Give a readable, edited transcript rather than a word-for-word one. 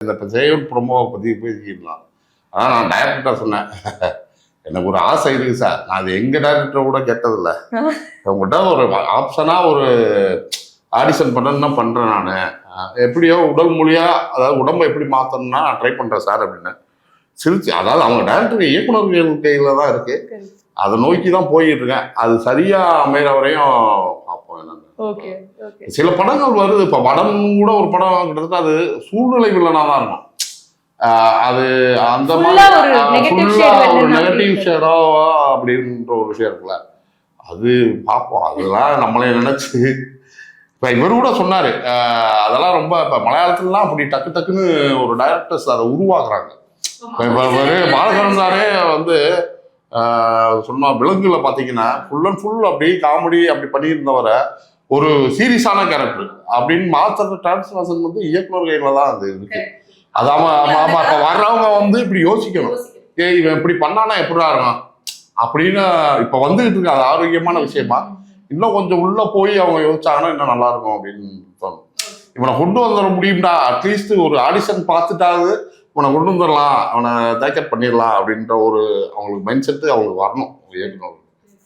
இந்த ஜெயன் ப்ரொமோவை பற்றி பேசிக்கலாம். ஆனால் நான் டைரக்டர்கிட்ட சொன்னேன், எனக்கு ஒரு ஆசை இருக்கு சார், நான் அது எங்கள் டைரக்டரை கூட கேட்டதில்லை, உங்கள்கிட்ட ஒரு ஆப்ஷனாக ஒரு ஆடிஷன் பண்ணணும்னா பண்ணுறேன் நான், எப்படியோ உடல் மொழியாக அதாவது உடம்பை எப்படி மாற்றணும்னா நான் ட்ரை பண்ணுறேன் சார் அப்படின்னு சிரிச்சு. அதாவது அவங்க டைரக்டர் இயக்குநர்கள் கையில் தான் இருக்குது, அதை நோக்கி தான் போயிட்டு இருக்கேன். அது சரியாக அமைகிற வரையும் பார்ப்போம் என்னன்னு. சில படங்கள் வருது, இப்போ வடம் கூட ஒரு படம் கிட்டத்தட்ட அது சூழ்நிலை வில்லனாக தான் இருக்கும். அது அந்த மாதிரி ஒரு நெகட்டிவ் ஷேடோ அப்படின்ற ஒரு விஷயம் இருக்குல்ல, அது பார்ப்போம். அதெல்லாம் நம்மளே நினைச்சு இப்போ இவர் கூட சொன்னார், அதெல்லாம் ரொம்ப இப்போ மலையாளத்துலலாம் அப்படி டக்கு டக்குன்னு ஒரு டைரக்டர்ஸ் அதை உருவாக்குறாங்க. இப்போ பாலகரன் சாரே வந்து சொன்னா விலங்குல பார்த்தீங்கன்னா ஃபுல் அண்ட் ஃபுல் அப்படி காமெடி அப்படி பண்ணியிருந்தவரை ஒரு சீரியஸான கேரக்டர் அப்படின்னு மாத்திர டிரான்ஸ்ஃபர்மேஷன் வந்து இயக்குனர் கையில தான் அது இருக்கு. அது ஆமா இப்போ வர்றவங்க வந்து இப்படி யோசிக்கணும், இவன் இப்படி பண்ணானா எப்படிடா இருக்கும் அப்படின்னு இப்போ வந்துகிட்டு இருக்கு. அது ஆரோக்கியமான விஷயமா, இன்னும் கொஞ்சம் உள்ள போய் அவங்க யோசிச்சாங்கன்னா இன்னும் நல்லா இருக்கும் அப்படின்னு தோணும். இவனை கொண்டு வந்துட முடியும்டா, அட்லீஸ்ட் ஒரு ஆடிஷன் பார்த்துட்டாவது இவனை கொண்டு வந்துடலாம், அவனை டேக்கெட் பண்ணிடலாம் அப்படின்ற ஒரு அவங்களுக்கு மைண்ட் செட்டு அவங்களுக்கு வரணும் இயக்குனர்.